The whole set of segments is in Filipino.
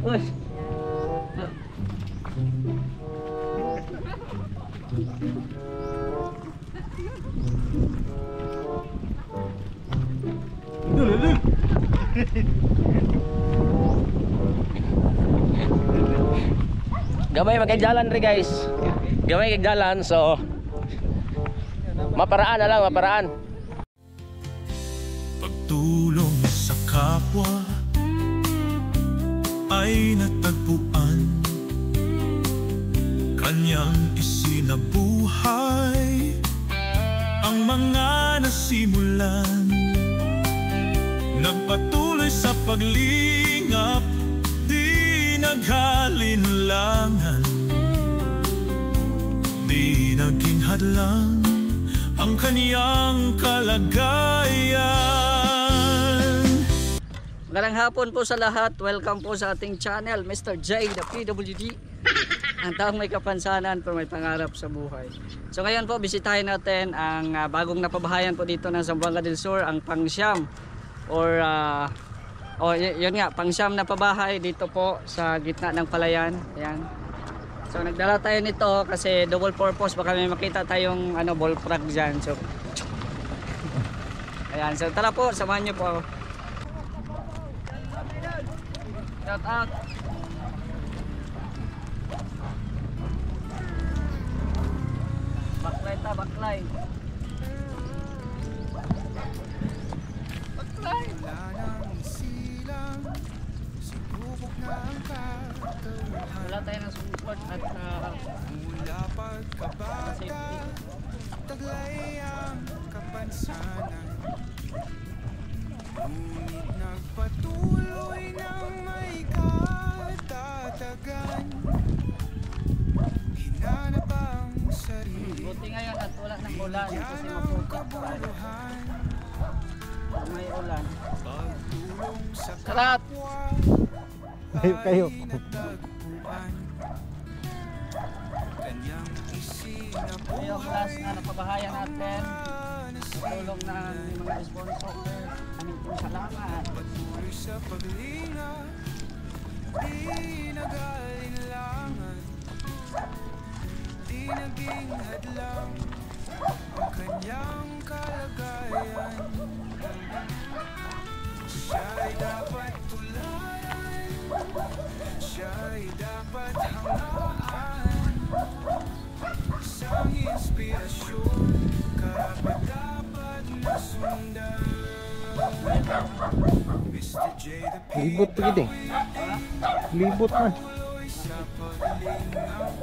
Uy. Gamay magkagdalan rin guys. Gamay kagdalan, so maparaan na lang, maparaan. Pagtulong sa kapwa ay natagpuan, kanyang isinabuhay ang mga nasimulan. Nagpatuloy sa paglingap, di naghalinlangan, di naging hadlang ang kanyang kalagayan. Magandang hapon po sa lahat. Welcome po sa ating channel, Mr. J, the PWD. Ang taong may kapansanan pero may pangarap sa buhay. So ngayon po, bisitahin natin ang bagong napabahayan po dito ng Zamboanga del Sur, ang Pangsyam. Or, yun nga, Pangsyam na pabahay dito po sa gitna ng palayan. Ayan. So nagdala tayo nito kasi double purpose, baka may makita tayong bullfrog dyan. So ayan, so tara po, samahan nyo po ako. Shout out. Baklay ta, baklay. Baklay. Wala tayo ng support at safety. Taglay ang kapansanan, ngunit nagpatuloy ng may katatagan. Hinanap ang sarili, Buti ngayon at wala ng ulan kasi mapukat tayo. May ulan. pagtulong sa Salat! Kayo. natagpuan, kanyang Yung last na napabahayan natin, tulong ng mga sponsor. Maraming pong salamat. patuloy sa paglinga, di nag-alinlangan, di naging hadlang ang kanyang kalagayan. Siya'y dapat tularan, siya'y dapat hangaan, isang inspirasyon, karapat-dapat na sundan. Mr. J, the Libot pa gid eh. Libot na. patuloy sa paglingap,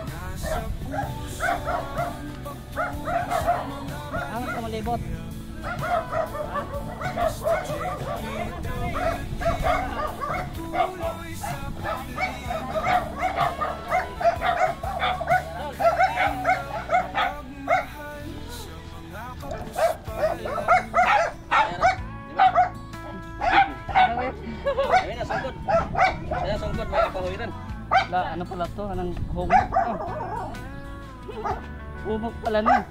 nasa puso ang pagtulong sa mga Ang kamalibot. Mr. J, the patuloy sa paglingap, pagmahal sa mga kapuspalan. Ayun na, sungkot. Ayun, sungkot, may kapahuiran. Ano pala to? Anong humok? Humok pala nun.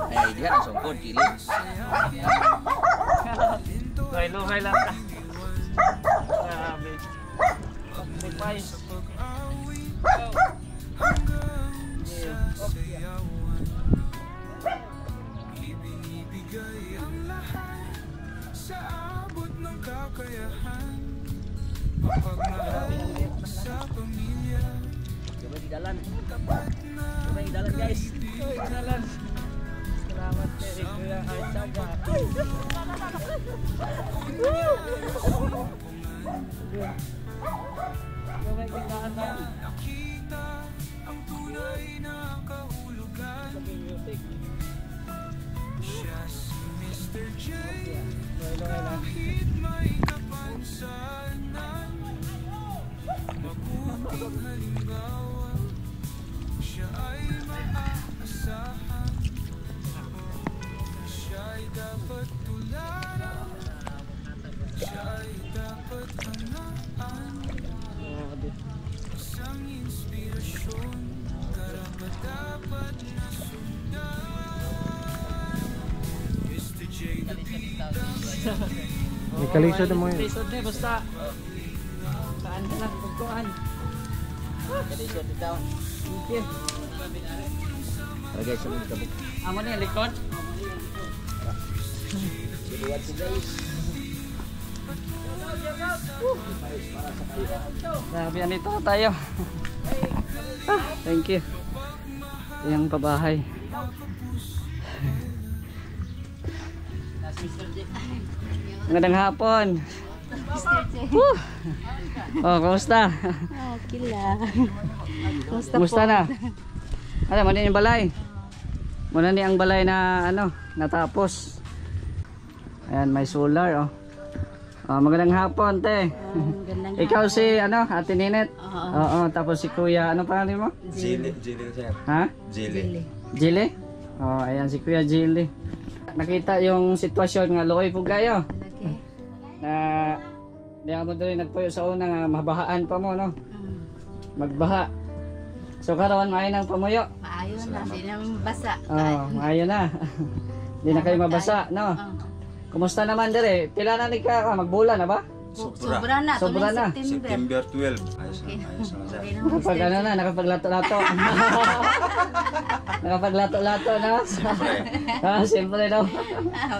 Ay, diyan ang sungkot, kilid. Luhay lang ta. Grabe. Sacrifice. Ibinibigay ang lahat sa abot ng kakayahan, pagmamahal sa pamilya, Gamay kagdalan. tapat na Gamay kagdalan, guys. Uy, dalan. Salamat kay Kuya Archaga. Gawin kailangan na. nakita ang tunay na kahulugan. Music. Siya si Mr. J, Luhay lang. kahit may kapansanan, Kalisod mo yun. Kalisod na basta. Saan ka lang pagkuhan. Kalisod ni down. Thank you. Guys, sunod ka po. Amo na yung likod. Buwan si guys. Grabe yan ito tayo. Thank you. Ito yung pabahay. Magandang hapon. Woo! Oh, kumusta? Okay lang. Kumusta na? Ano, muna yung balay. Muna ni ang balay na ano, natapos. Ayan, may solar oh. Oh, magandang hapon, te. Ikaw si ano, Ate Ninet? Oo, tapos si Kuya, ano pangalan mo? Jilly, sir. Ha? Jilly. Jilly? Oh, ayan si Kuya Jilly. Nakita yung sitwasyon nga luoy po kayo. Na di mo dali nagpuyo sa una nga mabahaan pa mo no. Magbaha. So karon maayo nang pamuyo. Maayo na, di na mabasa. Oh, maayo na. Di na kayo mabasa, no? Kumusta naman dire? Pila na ni ka magbulan na ba? Sobra na, Sobra na. September 12. Ayos na, sir. Nakapag ano na, nakapaglato-lato. Nakapaglato-lato na. Ah, siyempre daw.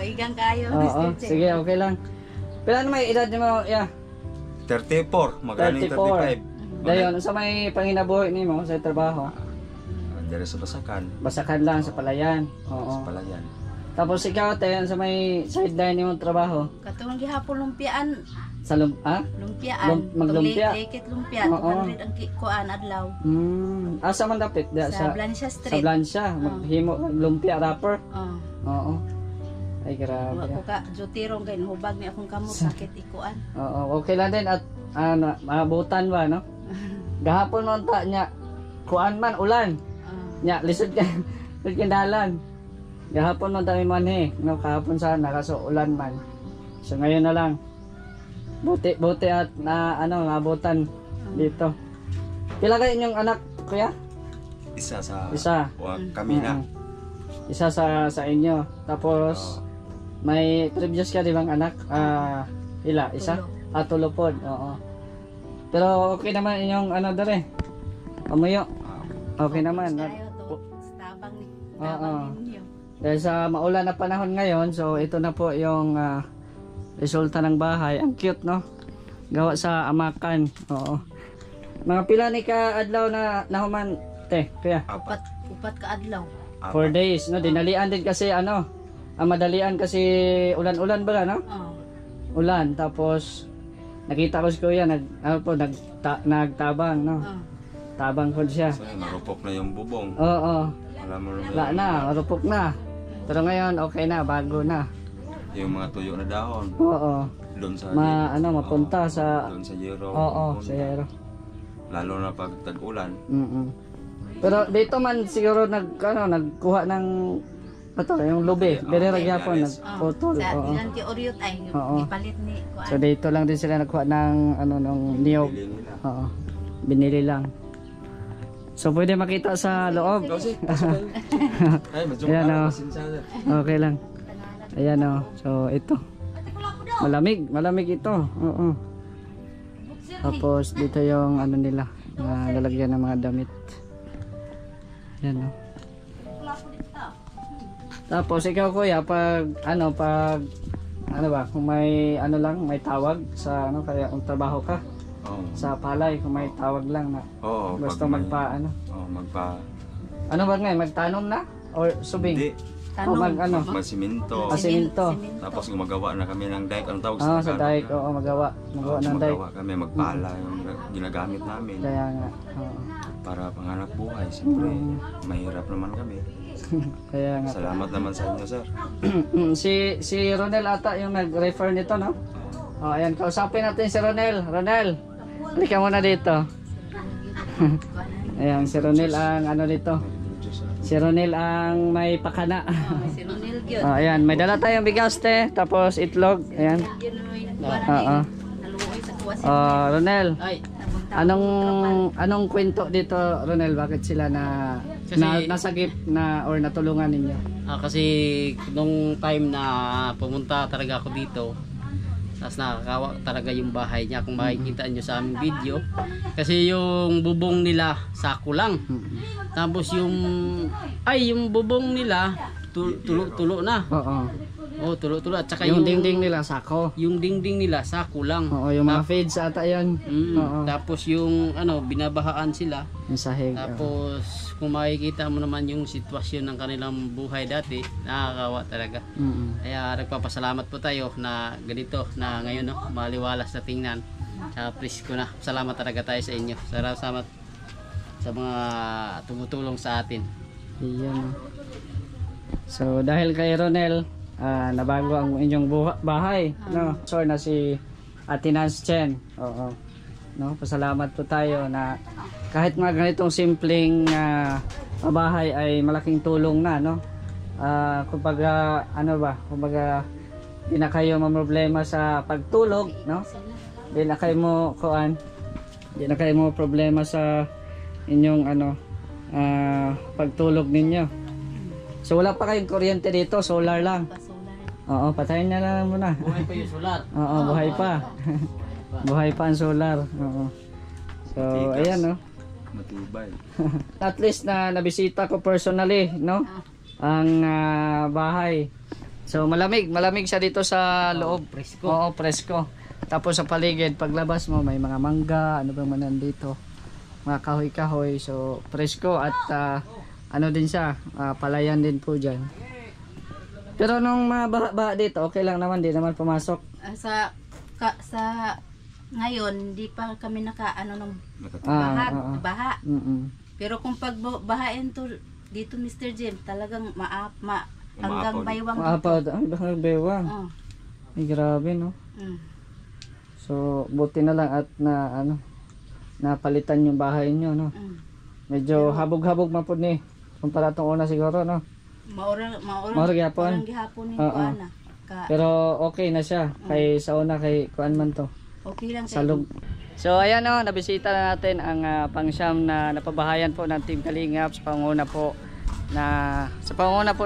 Igang kayo, Oo, Mr. Che. sige, okay lang. Pila na may edad mo, yeah. 34, magaling 34. 35. Dayon, sa may panginabuhi nimo sa trabaho. Dire sa Basakan, Basakan lang sa palayan. Oo. sa Palayan. Tapos ikaw tayo sa may sideline nimo trabaho. Katulong gihapon lumpiaan. Sa Lumpiaan. Maglumpia? Lekit lumpia. Oo. 200 ang kuan adlaw. Asa man dapit? Sa Blancia Sa Street. Blancia. Maghimo, lumpia rapper. Oo. Ay, grabe. Ako ka, jutirong kay hubag ni akong kamot sakit ikuan. Oo, okay lang din at ano, maabutan ba, no? Gahapon mo ta nya kuan man ulan. Nya lisod ka lisod dalan. Gahapon mo ta may manhi, no kahapon sana kaso ulan man. So ngayon na lang. Buti at na ano maabutan dito. Pila kayo inyong anak, kuya? Isa sa Isa. kami na. Isa sa inyo. Tapos may previous ka di bang anak? Ila, isa? Tulo pod. Oo. Pero okay naman inyong ano dere. Pamuyo. Okay naman. Tayo to, tabang ni. Oo. Tabang ninyo. Dahil sa maulan na panahon ngayon, so ito na po yung resulta ng bahay. Ang cute, no? Gawa sa amakan. Oo. Mga pila ni ka adlaw na nahuman, te, kuya? Upat ka adlaw. 4 days, no? Dinalian din kasi ano, madalian kasi ulan-ulan ba, no? Ulan, tapos nakita ko si kuya, nagtabang, no? Tabang ko siya. So, marupok na yung bubong. Oo. Wala mo Wala na, marupok na. Pero ngayon, okay na, bago na. yung mga tuyo na dahon. Oo. Doon sa Mapunta sa... doon sa Yero. Oo, sa Yero. Lalo na pag tag-ulan. Pero dito man siguro nagkuha ng yung lubi, dire ra gyapon nagputol. Sa Oo. ilang tioryot ay Oo. ipalit ni kuan. So dito lang din sila nagkuha ng nung niyog. Bili nila. Oo. Binili lang. So pwede makita sa loob. Ay, medyo Ayan, oh. masinsada. Okay lang. Ayan oh. So ito. Malamig ito. Oo. Tapos dito yung ano nila, lalagyan ng mga damit. Ayan oh. Tapos ikaw kuya pag ba kung may may tawag sa kaya kung trabaho ka Oo. sa palay kung may tawag lang na Oo, gusto pag may- magpa Oo, magpa... ano ba ngayon magtanom na or subing Hindi. o mag Magsiminto. Siminto. Tapos gumagawa na kami ng dike. Anong tawag sa Tagalog? dike oo magawa ng dike Gumagawa kami, magpala yung ginagamit namin. kaya nga oo. Para panganap buhay. Siyempre, mahirap naman kami. Kaya nga Salamat naman sa inyo, sir. si Ronel ata yung nag-refer nito no oh ayan kausapin natin si Ronel. Halika muna dito. Ayan, si Ronel ang dito. Si Ronel ang may pakana. Si Ronel gyud. Ayan, may dala tayong bigas te, tapos itlog. Ayan. Oo. Naluoy sa kuwas. Ronel. Anong kwento dito, Ronel? Bakit sila nasagip na or natulungan ninyo? Kasi nung time na pumunta talaga ako dito, Tapos nakakawa talaga yung bahay niya kung makikita nyo sa aming video. Kasi yung bubong nila sako lang. Tapos yung bubong nila tulo na. Oo. Oh, tulo at saka Yung dingding nila sako. yung dingding nila sako lang. Oo, yung mga feeds ata yan. Oo. Tapos yung binabahaan sila. Yung sahig. Tapos kung makikita mo naman yung sitwasyon ng kanilang buhay dati, nakakawa talaga. Kaya nagpapasalamat po tayo na ganito na ngayon maliwalas na tingnan. Tsaka presko na. Salamat talaga tayo sa inyo. Salamat sa mga tumutulong sa atin. Iyan. So dahil kay Ronel, nabago ang inyong bahay, no? So na si Ate Nance Chen. Oo. No, pasalamat po tayo na kahit mga ganitong simpleng bahay ay malaking tulong na, no? Kumbaga kumbaga di na kayo mamroblema sa pagtulog, no? Di na kayo mo problema sa inyong pagtulog ninyo. So wala pa kayong kuryente dito, solar lang. Oo, patayin na lang muna. Buhay pa yung sulat. Oo, buhay pa. Buhay pa ang solar. Oo. So, ayan, no? Matubay. At least na nabisita ko personally, no? Ang bahay. So, malamig siya dito sa loob. Presko. Oo, presko. Tapos sa paligid, paglabas mo, may mga mangga, ano bang man nandito. Mga kahoy-kahoy. So, presko at din siya, palayan din po dyan. Pero nung mga baha dito, okay lang naman, di naman pumasok. Sa ngayon, di pa kami ng Ah, baha. Mm-mm. Pero kung pagbahain to dito Mr. Jim, talagang hanggang baywang. Ay, baka bewang. Oh. Ay, grabe, no? So, buti na lang at napalitan yung bahay nyo, no? Medyo habog-habog mapod ni. Kumpara itong una siguro, no? Maurang gihapon. Ana. Pero okay na siya. Kay sa una, kay kuan man to. Okay lang Salog. So, ayan, no? Nabisita na natin ang pangsyam na napabahayan po ng Team Kalingap sa panguna po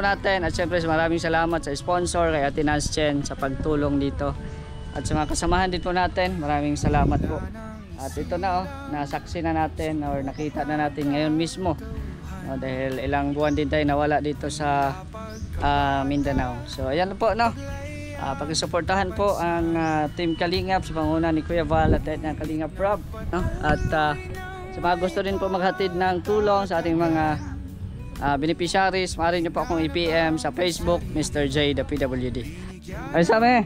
natin. At syempre maraming salamat sa sponsor kay Ate Nance Chen sa pagtulong dito. At sa mga kasamahan din po natin, maraming salamat po. At ito na, nasaksi na natin or nakita na natin ngayon mismo. Dahil ilang buwan din tayo nawala dito sa Mindanao. So ayan po, no? Pagsuportahan po ang Team Kalingap sa panguna ni Kuya Val at ng Kalingap Rob, no? At sa mga gusto rin po maghatid ng tulong sa ating mga beneficiaries, maaari nyo po akong i-PM sa Facebook, Mr. J the PWD. Ay same,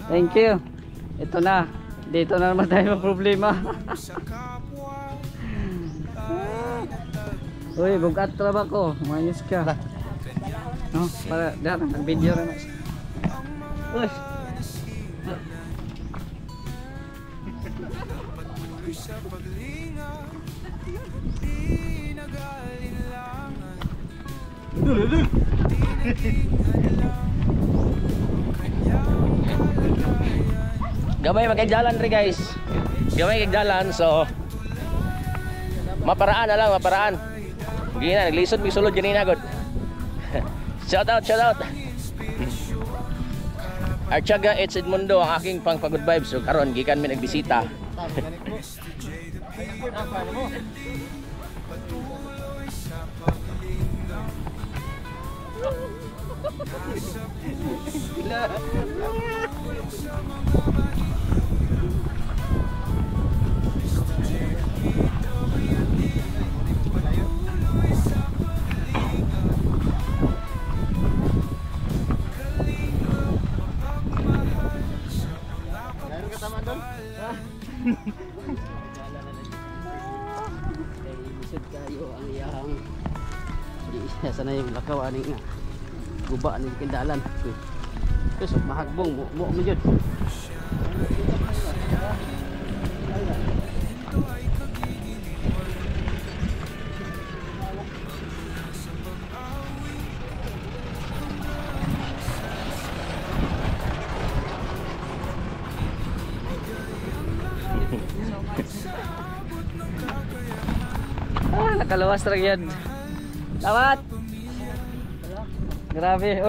thank you. Ito na, dito na naman tayo problema. Uy, bugat traba ko. Mayos ka. No, para dapat nag-video ra na. Uy. sa paglingaw, di nag-aalinlangan, di naging hadlang ang kanyang kalagayan. Gamay magkagdalan rin guys. Gamay kagdalan, so maparaan na lang, maparaan. Gina, naglisod, may sulod ganina agad. Shout out, shout out. Archaga, it's Edmundo, ang aking pang pagod vibes. So karon gikan mi nagbisita. Isip kayo ang iyang di sana yung lakaw aning nga guba ni kindalan. Kusog mahagbong mo jud. Nakalawas ra gyud. Tawat. Grabe.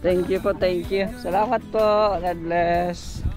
Thank you po, thank you. Salamat po. God bless.